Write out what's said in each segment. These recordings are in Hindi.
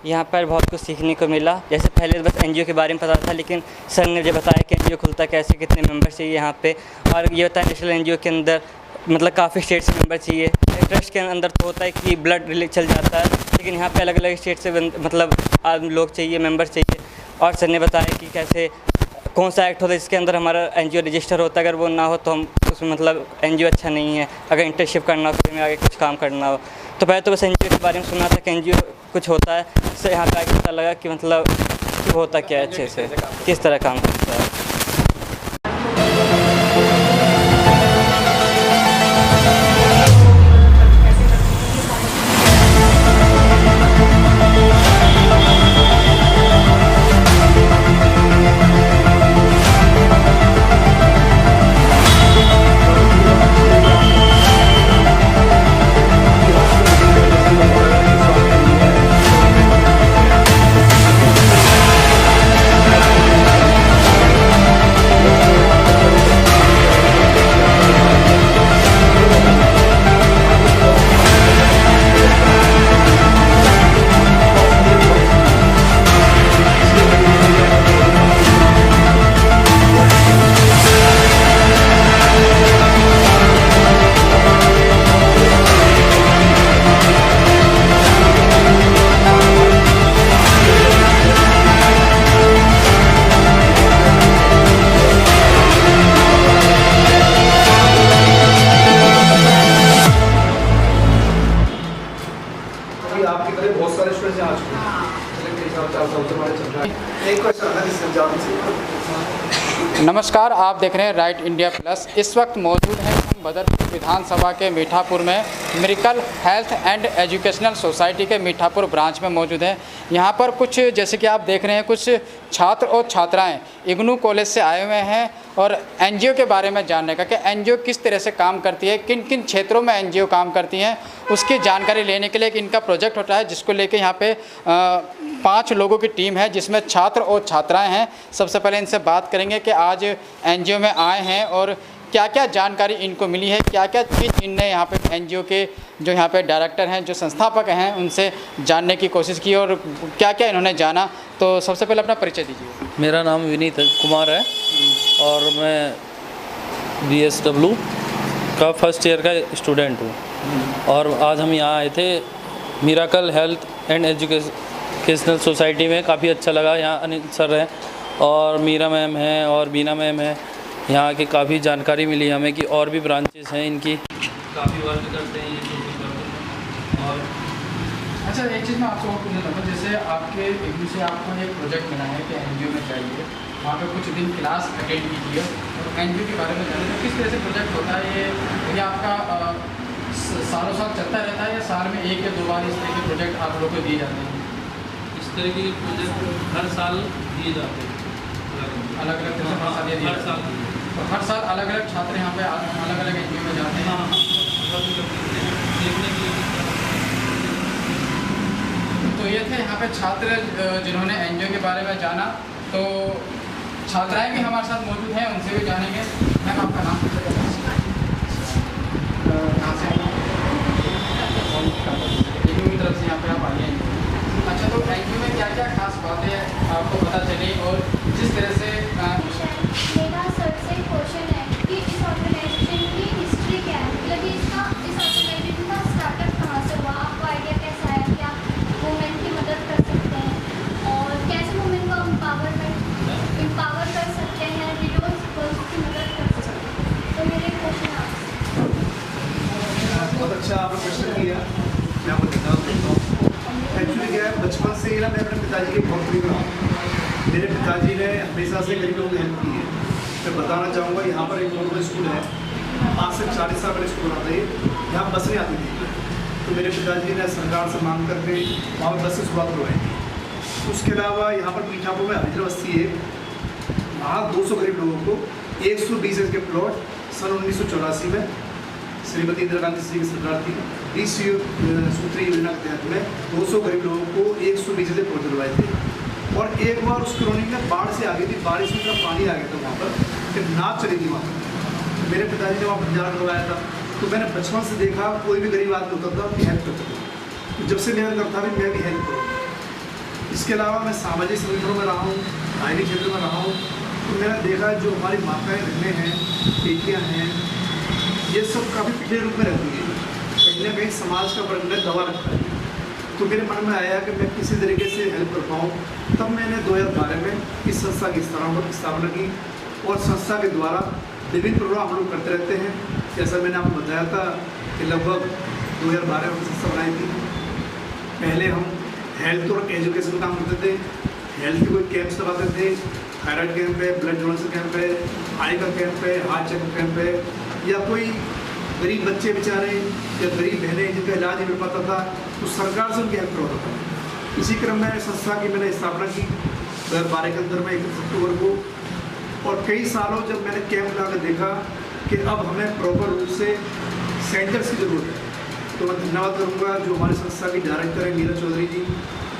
यहाँ पर बहुत कुछ सीखने को मिला। जैसे पहले बस एनजीओ के बारे में पता था, लेकिन सर ने मुझे बताया कि एनजीओ खुलता कैसे, कितने मेंबर चाहिए यहाँ पे, और ये बताया नेशनल एनजीओ के अंदर मतलब काफ़ी स्टेट से मेंबर चाहिए। ट्रस्ट के अंदर तो होता है कि ब्लड रिलीज चल जाता है, लेकिन यहाँ पे अलग अलग स्टेट से मतलब लोग चाहिए, मेंबर चाहिए। और सर ने बताया कि कैसे कौन सा एक्ट होता है जिसके अंदर हमारा एनजीओ रजिस्टर होता है, अगर वो ना हो तो हम उसमें मतलब एनजीओ अच्छा नहीं है। अगर इंटर्नशिप करना हो, फिर में आगे कुछ काम करना हो, तो पहले तो बस एनजीओ के बारे में सुना था कि एनजीओ कुछ होता है। इससे यहाँ पे आगे पता लगा कि मतलब कि होता क्या है, अच्छे से किस तरह काम करता है। आपकी तरह बहुत सारे स्टूडेंट्स आ चुके हैं। एक क्वेश्चन है जिससे जवाब चाहिए। नमस्कार, आप देख रहे हैं राइट इंडिया प्लस। इस वक्त मौजूद हैं हम बदरपुर विधानसभा के मीठापुर में miracle health and educational society के मीठापुर ब्रांच में मौजूद हैं। यहाँ पर कुछ जैसे कि आप देख रहे हैं कुछ छात्र और छात्राएं इग्नू कॉलेज से आए हुए हैं और एनजीओ के बारे में जानने का कि एनजीओ किस तरह से काम करती है, किन किन क्षेत्रों में एनजीओ काम करती हैं, उसकी जानकारी लेने के लिए इनका प्रोजेक्ट होता है, जिसको लेके यहाँ पे 5 लोगों की टीम है जिसमें छात्र और छात्राएं हैं। सबसे पहले इनसे बात करेंगे कि आज एनजीओ में आए हैं और क्या क्या जानकारी इनको मिली है, क्या क्या चीज़ इनने यहाँ पे एनजीओ के जो यहाँ पे डायरेक्टर हैं, जो संस्थापक हैं, उनसे जानने की कोशिश की और क्या क्या इन्होंने जाना। तो सबसे पहले अपना परिचय दीजिए। मेरा नाम विनीत कुमार है और मैं BSW का फर्स्ट ईयर का स्टूडेंट हूँ। और आज हम यहाँ आए थे miracle health and educational society में। काफ़ी अच्छा लगा। यहाँ अनिल सर हैं और मीरा मैम हैं और बीना मैम है। यहाँ की काफ़ी जानकारी मिली हमें कि और भी ब्रांचेस हैं इनकी, काफ़ी वर्क करते हैं ये। और अच्छा, एक चीज़ मैं आपसे और पूछना चाहूँगा, जैसे आपके इग्नू से आपको एक प्रोजेक्ट मिला है कि एनजीओ में जाइए, वहाँ पे कुछ दिन क्लास अटेंड कीजिए और एनजीओ के बारे में जानिए। तो किस तरह से प्रोजेक्ट होता है ये आपका सालों साल चलता रहता है या साल में 1 या 2 बार इस तरह के प्रोजेक्ट आप लोगों को दिए जाते हैं? इस तरह के प्रोजेक्ट हर साल दिए जाते हैं, अलग अलग तरह से हर साल दिए जाते हैं। तो हर साल अलग अलग छात्र यहाँ पे अलग अलग एनजीओ में जाते हैं। देखने के लिए तो ये थे यहाँ पे छात्र जिन्होंने एनजीओ के बारे में जाना। तो छात्राएं भी हमारे साथ मौजूद हैं, उनसे भी जानेंगे। मैम, आपका नाम कहाँ से एनजीओ की तरफ से यहाँ पे आप आइए। अच्छा, तो एनजीओ में क्या क्या खास बातें आपको पता चली और जिस तरह से मेरा सर से क्वेश्चन है कि इस ऑर्गेनाइजेशन की हिस्ट्री क्या है, मतलब इस ऑर्गेनाइजेशन का स्टार्टअप कहाँ से हुआ, आपको आइडिया कैसा है, क्या वुमेन की मदद कर सकते हैं और कैसे वुमेन को एम्पावर कर सकते हैं, विडोज गर्ल्स की मदद कर सकते हैं। तो मेरे क्वेश्चन आपसे। बहुत अच्छा आपने क्वेश्चन किया। मैं आपको जवाब देता हूँ। एक्चुअली क्या है, बचपन से ही ना मैं अपने पिताजी के बहुत करीब रहा हूँ। मेरे पिताजी ने हमेशा से गरीब लोगों की हेल्प की है। मैं बताना चाहूँगा, यहाँ पर एक नॉर्मल स्कूल है, आज से 40 साल पहले स्कूल आता है, यहाँ बस नहीं आती थी। तो मेरे पिताजी ने सरकार से मांग करके वहाँ पर बस से शुरुआत करवाई थी। उसके अलावा यहाँ पर मीठापुर में हरिद्र बस्ती है, वहाँ 200 गरीब लोगों को 120 के प्लॉट सन 1984 में श्रीमती इंदिरा गांधी जी की सरकार थी, 20 सूत्री योजना के तहत में 200 गरीब लोगों को 120 से प्लॉट दिलवाए थे। और एक बार उस कॉलोनी में बाढ़ से आ गई थी, बारिश में इतना पानी आ गया था वहाँ पर, फिर नाव चली थी वहाँ पर। मेरे पिताजी ने वहाँ बंजारा करवाया था। तो मैंने बचपन से देखा कोई भी गरीब आदमी होता था उसकी हेल्प करता था। तो जब से मेरा करता भी मैं भी हेल्प करूँ। इसके अलावा मैं सामाजिक संगठनों में रहा हूँ, आईटी क्षेत्र में रहा हूँ, तो मैंने देखा जो हमारी माताएं बहनें हैं, बेटियाँ हैं, ये सब काफ़ी पिछले रूप में रहती है। कहीं ना कहीं समाज का वर्ग ने दबा रखा है। तो मेरे मन में आया कि मैं किसी तरीके से हेल्प कर पाऊँ। तब मैंने 2012 में इस संस्था की स्थापना की और संस्था के द्वारा विभिन्न प्रोग्राम हम लोग करते रहते हैं। जैसा मैंने आपको बताया था कि लगभग 2012 में संस्था बनाई थी। पहले हम हेल्थ और एजुकेशन काम करते थे। हेल्थ के कोई कैंप्स लगाते थे, थायराइड कैंप है, ब्लड डोनेशन कैंप है, आई का कैंप है, हार्ट चेकअप कैंप है, या कोई गरीब बच्चे बेचारे या गरीब बहनें जिनका इलाज नहीं मिल पाता था तो सरकार से उनकी हेल्प करवाता था। इसी क्रम में संस्था की मैंने स्थापना की 2012 के अंदर में 31 अक्टूबर को। और कई सालों जब मैंने कैंप लगा कर देखा कि अब हमें प्रॉपर रूप से सेंटर्स की ज़रूरत है, तो मैं धन्यवाद करूँगा जो हमारी संस्था की डायरेक्टर है मीरा चौधरी जी।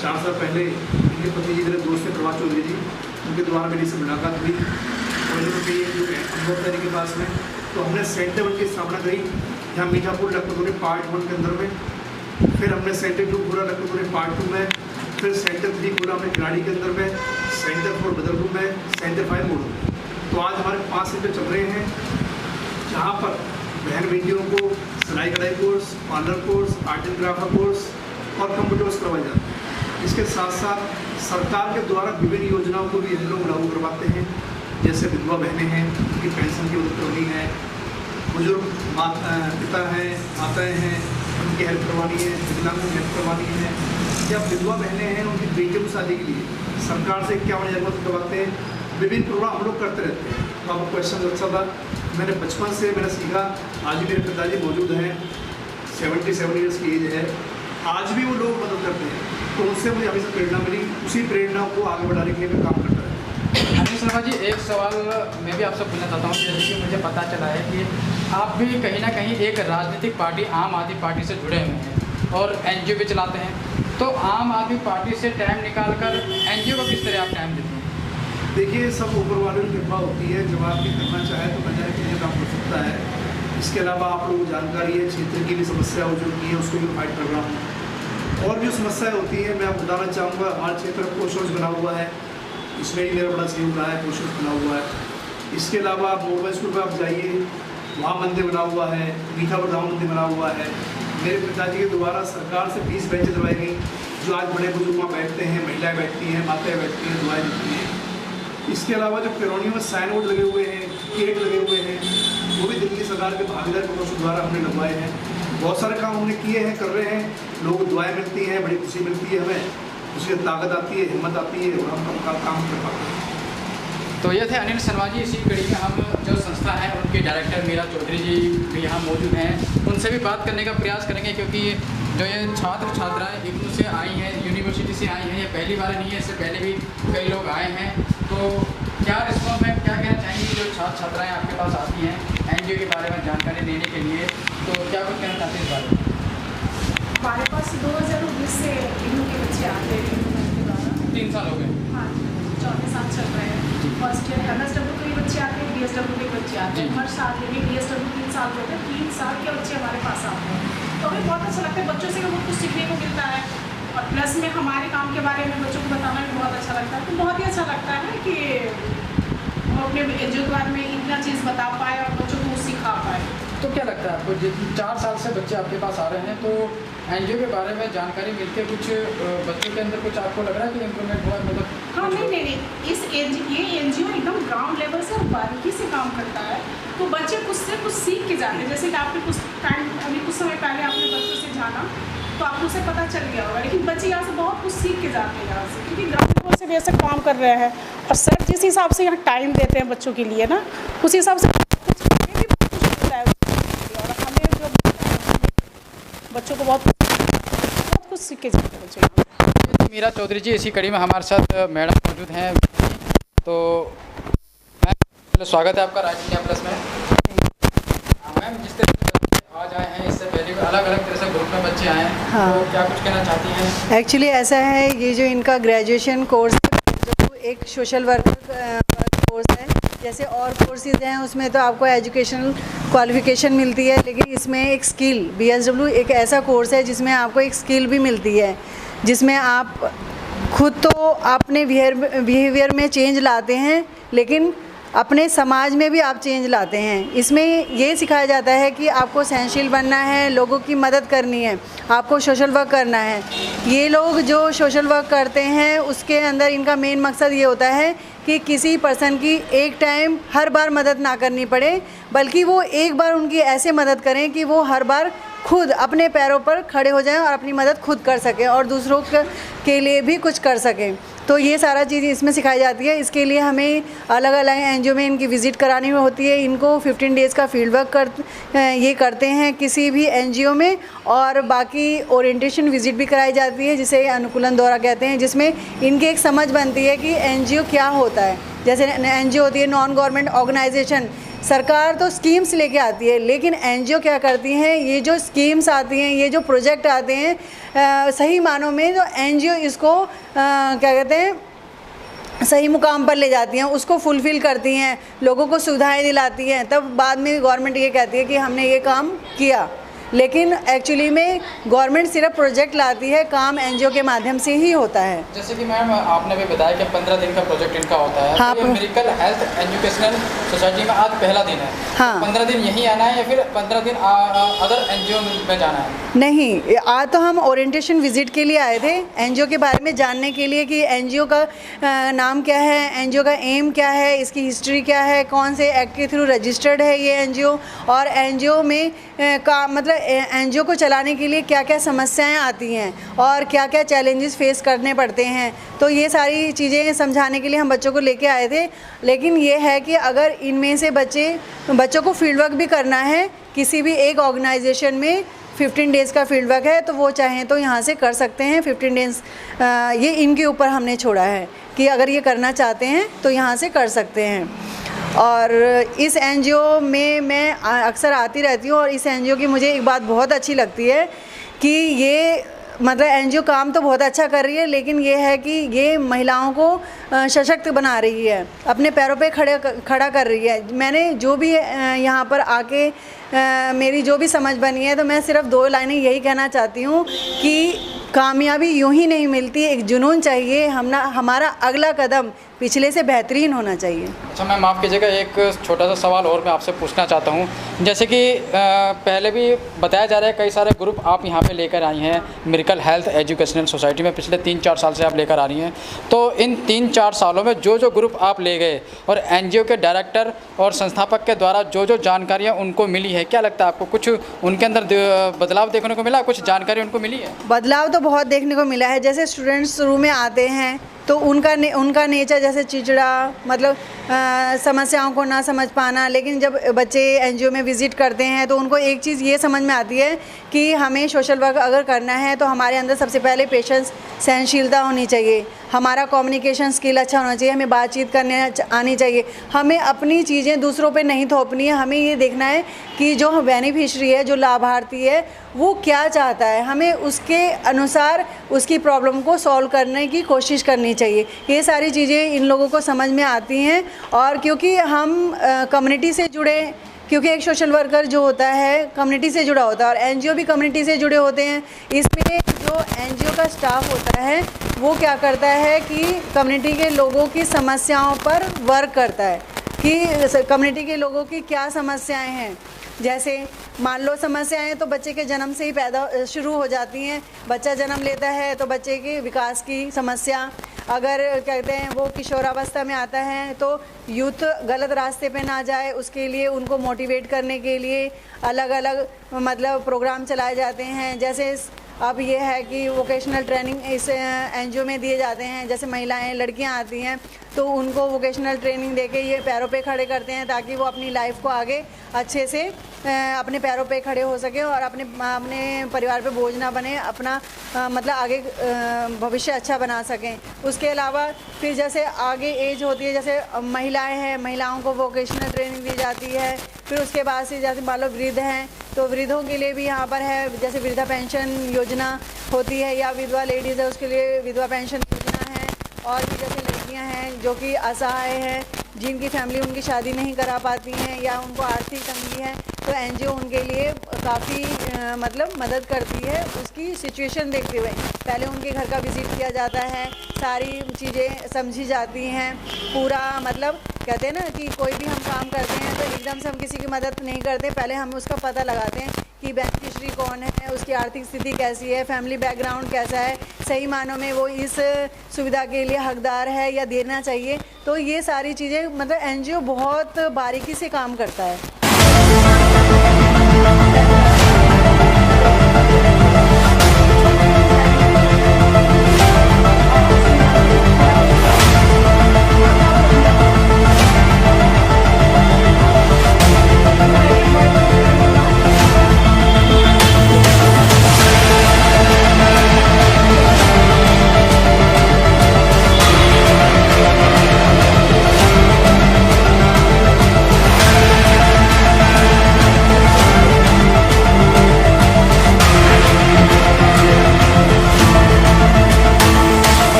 4 साल पहले इनके पति जी मेरे दोस्त थे प्रभात चौधरी जी, उनके द्वारा मेरी से मुलाकात हुई और जो अनुभव के पास में, तो हमने सेंटर 1 की स्थापना करी यहाँ मीठापुर लखनऊ पार्ट 1 के अंदर में। फिर हमने सेंटर 2 पूरा लखनऊ पार्ट 2 में, फिर सेंटर 3 पूरा हमने गिराड़ी के अंदर में, सेंटर 4 बदरपुर में, सेंटर 5 मोड़ में। तो आज हमारे 5 सेंटर चल रहे हैं जहाँ पर बहन बेटियों को सिलाई कढ़ाई course, parlour course, art and craft course और कंप्यूटर कोर्स करवाए जाते हैं। इसके साथ साथ सरकार के द्वारा विभिन्न योजनाओं को भी हम लोग लागू करवाते हैं। जैसे विधवा बहनें हैं, उनकी पेंशन की मदद करनी है, बुजुर्ग पिता हैं, माताएं हैं, उनकी हेल्प करवानी है, विकलांगों की हेल्प करवानी है, या विधवा बहनें हैं उनकी बेटियों की शादी के लिए सरकार से 51,000 मदद करवाते हैं। विभिन्न प्रोग्राम हम लोग करते रहते हैं। तो आपका क्वेश्चन अच्छा था। मैंने बचपन से मैंने सीखा। आज भी मेरे पिताजी मौजूद हैं, 77 ईयर्स की एज है, आज भी वो लोग मदद करते हैं, तो उनसे मुझे हमेशा प्रेरणा मिली। उसी प्रेरणा को आगे बढ़ाने के लिए मैं काम करता है। अनिल शर्मा जी, एक सवाल मैं भी आपसे पूछना चाहता हूँ। जैसे कि मुझे पता चला है कि आप भी कहीं ना कहीं एक राजनीतिक पार्टी आम आदमी पार्टी से जुड़े हुए हैं और NGO भी चलाते हैं, तो आम आदमी पार्टी से टाइम निकाल कर NGO को किस तरह आप टाइम देते हैं? देखिए, सब ऊपर वाले की कृपा होती है। जब आदमी करना चाहे तो बजाय के लिए काम कर सकता है। इसके अलावा आप लोगों को जानकारी है क्षेत्र की भी समस्या हो चुकी है, उसको भी फाइट कर रहा हूँ। और जो समस्याएं होती है मैं आपको बताना चाहूँगा। हमारे क्षेत्र में पोस्ट हाउस बना हुआ है, इसमें भी मेरा बड़ा सहयोग रहा है। पोस्ट हाउस बना हुआ है। इसके अलावा आप मोबाइल स्कूल पर आप जाइए, वहाँ मंदिर बना हुआ है, मीठापुर धाम मंदिर बना हुआ है। मेरे पिताजी के द्वारा सरकार से 20 बेंचें दिलवाई गई, जो आज बड़े बुजुर्ग वहाँ बैठते हैं, महिलाएँ बैठती हैं, माताएँ बैठती हैं, दुआएँ देती हैं। इसके अलावा जो कॉलोनियों में साइन बोर्ड लगे हुए हैं, गेट लगे हुए हैं, वो भी दिल्ली सरकार के भागीदार प्रकोष्ठ द्वारा हमने लगवाए हैं। बहुत सारे काम हमने किए हैं, कर रहे हैं। लोगों को दुआएं मिलती हैं, बड़ी खुशी मिलती है, हमें उससे ताकत आती है, हिम्मत आती है और हम काम कर पाते हैं। तो ये थे अनिल शर्मा जी। इसी कड़ी में हम जो संस्था है उनके डायरेक्टर मीरा चौधरी जी भी यहाँ मौजूद हैं। उनसे भी बात करने का प्रयास करेंगे, क्योंकि जो ये छात्र छात्राएँ इग्नू से आई हैं, यूनिवर्सिटी से आई हैं, ये पहली बार नहीं है, इससे पहले भी कई लोग आए हैं। तो क्या रिस्पॉन्स में क्या कहना चाहेंगी जो छात्र छात्राएँ आपके पास आती हैं NGO के बारे में जानकारी देने के लिए, तो क्या कुछ कहना चाहते हैं इस बारे में? हमारे पास 2019 से इग्नू के बच्चे आते हैं। 3 साल हो गए। हाँ, 4 साल चल रहे हैं। फर्स्ट ईयर MSW के बच्चे आते हैं, BSW के बच्चे आते हैं। हर साल लेकिन BSW 3 साल के होते हैं, 3 साल के बच्चे हमारे पास आते हैं। तो हमें बहुत अच्छा लगता है, बच्चों से बहुत कुछ सीखने को मिलता है और प्लस में हमारे काम के बारे में बच्चों को बताना भी बहुत अच्छा लगता है। तो बहुत ही अच्छा लगता है कि हम अपने NGO के बारे में इतना चीज़ बता पाए और बच्चों को सिखा पाए। तो क्या लगता है आपको, 4 साल से बच्चे आपके पास आ रहे हैं, तो NGO के बारे में जानकारी मिलती है, कुछ बच्चों के अंदर कुछ आपको लग रहा है कि इम्प्रूवमेंट हुआ? मतलब हाँ, नहीं, ये NGO एकदम ग्राउंड लेवल से और बारीकी से काम करता है, तो बच्चे कुछ से कुछ सीख के जाते हैं। जैसे कि आपने कुछ समय पहले आपने बच्चों से जाना तो आपको उसे पता चल गया होगा, लेकिन बच्चे यहाँ से बहुत कुछ सीख के जाते हैं यहाँ से, क्योंकि ग्राउंड लेवल से भी ऐसे काम कर रहे हैं। और सर जिस हिसाब से यहाँ टाइम देते हैं बच्चों के लिए ना, उस हिसाब से बच्चों को बहुत कुछ सीख के जाते हैं बच्चे। मीरा चौधरी जी इसी कड़ी में हमारे साथ मैडम मौजूद हैं। तो मैम, स्वागत है आपका राइट इंडिया प्लस में। मैम, जिस तरह से आज आए हैं, इससे पहले अलग अलग तरह से ग्रुप में बच्चे आए हैं, हाँ। तो क्या कुछ कहना चाहती हैं? एक्चुअली ऐसा है, ये जो इनका ग्रेजुएशन कोर्स जो एक सोशल वर्कर कोर्स है, जैसे और कोर्सेज हैं उसमें तो आपको एजुकेशनल क्वालिफिकेशन मिलती है, लेकिन इसमें एक स्किल BSW एक ऐसा कोर्स है जिसमें आपको एक स्किल भी मिलती है, जिसमें आप खुद तो अपने बिहेवियर में चेंज लाते हैं, लेकिन अपने समाज में भी आप चेंज लाते हैं। इसमें ये सिखाया जाता है कि आपको सहनशील बनना है, लोगों की मदद करनी है, आपको सोशल वर्क करना है। ये लोग जो सोशल वर्क करते हैं उसके अंदर इनका मेन मकसद ये होता है कि किसी पर्सन की एक टाइम हर बार मदद ना करनी पड़े, बल्कि वो एक बार उनकी ऐसे मदद करें कि वो हर बार खुद अपने पैरों पर खड़े हो जाएं और अपनी मदद खुद कर सकें और दूसरों के लिए भी कुछ कर सकें। तो ये सारा चीज़ इसमें सिखाई जाती है। इसके लिए हमें अलग अलग एनजीओ में इनकी विज़िट करानी होती है। इनको 15 डेज़ का फील्ड वर्क करते हैं किसी भी एनजीओ में, और बाकी ओरिएंटेशन विज़िट भी कराई जाती है जिसे अनुकूलन दौरा कहते हैं, जिसमें इनकी एक समझ बनती है कि एनजीओ क्या होता है। जैसे एनजीओ होती है नॉन गवर्नमेंट ऑर्गेनाइजेशन, सरकार तो स्कीम्स लेके आती है, लेकिन एनजीओ क्या करती हैं, ये जो स्कीम्स आती हैं, ये जो प्रोजेक्ट आते हैं, सही मानों में तो एनजीओ इसको क्या कहते हैं सही मुकाम पर ले जाती हैं, उसको फुलफ़िल करती हैं, लोगों को सुविधाएं दिलाती हैं। तब बाद में गवर्नमेंट ये कहती है कि हमने ये काम किया, लेकिन एक्चुअली में गवर्नमेंट सिर्फ प्रोजेक्ट लाती है, काम एनजीओ के माध्यम से ही होता है। जैसे कि मैम आपने भी बताया कि 15 दिन का प्रोजेक्ट इनका होता है। हाँ, तो ये मिरेकल हेल्थ एजुकेशनल सोसाइटी में आज पहला दिन है। हाँ। 15 दिन यहीं आना है या फिर 15 दिन अदर एनजीओ में जाना है? नहीं, आज तो हम ओरिएंटेशन विजिट के लिए आए थे, एनजीओ के बारे में जानने के लिए कि एनजीओ का नाम क्या है, एनजीओ का एम क्या है, इसकी हिस्ट्री क्या है, कौन से एक्ट के थ्रू रजिस्टर्ड है ये एनजीओ, और एनजीओ में मतलब एनजीओ को चलाने के लिए क्या क्या समस्याएं आती हैं और क्या क्या चैलेंजेस फेस करने पड़ते हैं। तो ये सारी चीज़ें समझाने के लिए हम बच्चों को लेके आए थे। लेकिन ये है कि अगर इनमें से बच्चों को फील्ड वर्क भी करना है किसी भी एक ऑर्गेनाइजेशन में, 15 डेज़ का फील्ड वर्क है, तो वो चाहें तो यहाँ से कर सकते हैं। 15 डेज़ ये इनके ऊपर हमने छोड़ा है कि अगर ये करना चाहते हैं तो यहाँ से कर सकते हैं। और इस एनजीओ में मैं अक्सर आती रहती हूँ, और इस एनजीओ की मुझे एक बात बहुत अच्छी लगती है कि ये मतलब एनजीओ काम तो बहुत अच्छा कर रही है, लेकिन ये है कि ये महिलाओं को सशक्त बना रही है, अपने पैरों पे खड़ा कर रही है। मैंने जो भी यहाँ पर आके मेरी जो भी समझ बनी है, तो मैं सिर्फ 2 लाइनें यही कहना चाहती हूँ कि कामयाबी यूं ही नहीं मिलती, एक जुनून चाहिए, हमारा अगला कदम पिछले से बेहतरीन होना चाहिए। अच्छा मैम, माफ़ कीजिएगा, एक छोटा सा सवाल और मैं आपसे पूछना चाहता हूँ। जैसे कि पहले भी बताया जा रहा है कई सारे ग्रुप आप यहाँ पे लेकर आई हैं मिरेकल हेल्थ एजुकेशनल सोसाइटी में, पिछले 3-4 साल से आप लेकर आ रही हैं। तो इन 3-4 सालों में जो ग्रुप आप ले गए और एनजीओ के डायरेक्टर और संस्थापक के द्वारा जो जानकारियाँ उनको मिली है, क्या लगता है आपको कुछ उनके अंदर बदलाव देखने को मिला, कुछ जानकारी उनको मिली है? बदलाव तो बहुत देखने को मिला है। जैसे स्टूडेंट्स शुरू में आते हैं तो उनका नेचर जैसे चिड़चिड़ा, मतलब समस्याओं को ना समझ पाना, लेकिन जब बच्चे एनजीओ में विज़िट करते हैं तो उनको एक चीज़ ये समझ में आती है कि हमें सोशल वर्क अगर करना है तो हमारे अंदर सबसे पहले पेशेंस, सहनशीलता होनी चाहिए, हमारा कम्युनिकेशन स्किल अच्छा होना चाहिए, हमें बातचीत करने आनी चाहिए, हमें अपनी चीज़ें दूसरों पे नहीं थोपनी है। हमें ये देखना है कि जो बेनिफिशरी है, जो लाभार्थी है, वो क्या चाहता है, हमें उसके अनुसार उसकी प्रॉब्लम को सॉल्व करने की कोशिश करनी चाहिए। ये सारी चीज़ें इन लोगों को समझ में आती हैं। और क्योंकि हम कम्युनिटी से जुड़े, क्योंकि एक सोशल वर्कर जो होता है कम्युनिटी से जुड़ा होता है और एनजीओ भी कम्युनिटी से जुड़े होते हैं, इसमें जो एनजीओ का स्टाफ होता है वो क्या करता है कि कम्युनिटी के लोगों की समस्याओं पर वर्क करता है कि कम्युनिटी के लोगों की क्या समस्याएं हैं। जैसे मान लो समस्याएं तो बच्चे के जन्म से ही शुरू हो जाती हैं। बच्चा जन्म लेता है तो बच्चे के विकास की समस्या, अगर कहते हैं वो किशोरावस्था में आता है तो यूथ गलत रास्ते पे ना जाए, उसके लिए उनको मोटिवेट करने के लिए अलग अलग मतलब प्रोग्राम चलाए जाते हैं। जैसे अब ये है कि वोकेशनल ट्रेनिंग इस एनजीओ में दिए जाते हैं। जैसे महिलाएं, लड़कियां आती हैं तो उनको वोकेशनल ट्रेनिंग देके ये पैरों पे खड़े करते हैं ताकि वो अपनी लाइफ को आगे अच्छे से अपने पैरों पे खड़े हो सके और अपने परिवार पे बोझ ना बने, अपना मतलब आगे भविष्य अच्छा बना सकें। उसके अलावा फिर जैसे आगे एज होती है, जैसे महिलाएं हैं, महिलाओं को वोकेशनल ट्रेनिंग दी जाती है। फिर उसके बाद से जैसे मान लो वृद्ध हैं तो वृद्धों के लिए भी यहाँ पर है, जैसे वृद्धा पेंशन योजना होती है, या विधवा लेडीज़ है उसके लिए विधवा पेंशन योजना है। और भी जैसे लड़कियाँ हैं जो कि असहाय हैं, जिनकी फैमिली उनकी शादी नहीं करा पाती हैं या उनको आर्थिक तंगी है, तो एनजीओ उनके लिए काफ़ी मतलब मदद करती है उसकी सिचुएशन देखते हुए। पहले उनके घर का विज़िट किया जाता है, सारी चीज़ें समझी जाती हैं, पूरा मतलब कहते हैं ना कि कोई भी हम काम करते हैं तो एकदम से हम किसी की मदद नहीं करते, पहले हम उसका पता लगाते हैं कि बेनिफिशरी कौन है, उसकी आर्थिक स्थिति कैसी है, फैमिली बैकग्राउंड कैसा है, सही मानों में वो इस सुविधा के लिए हकदार है या देना चाहिए। तो ये सारी चीज़ें मतलब एनजीओ बहुत बारीकी से काम करता है।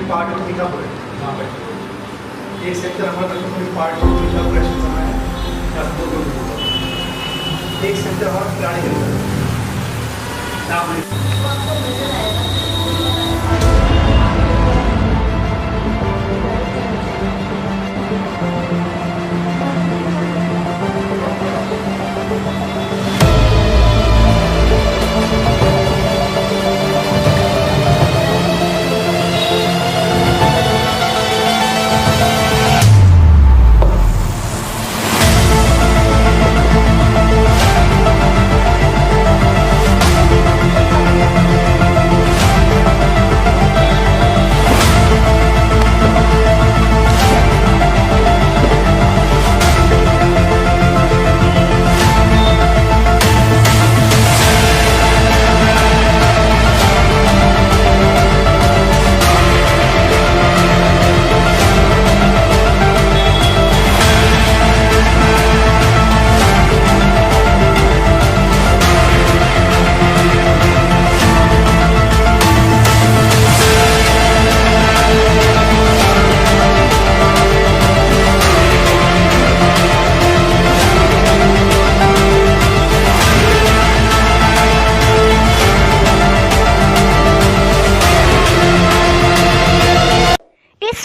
पार्ट ऑफ मीठापुर है, एक सेक्टर हमारा पार्ट ऑफ मीठापुर है, एक सेक्टर हमारा खिलाड़ी के अंदर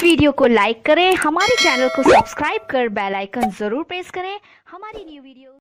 वीडियो को लाइक करें, हमारे चैनल को सब्सक्राइब कर बेल आइकन जरूर प्रेस करें हमारी न्यू वीडियो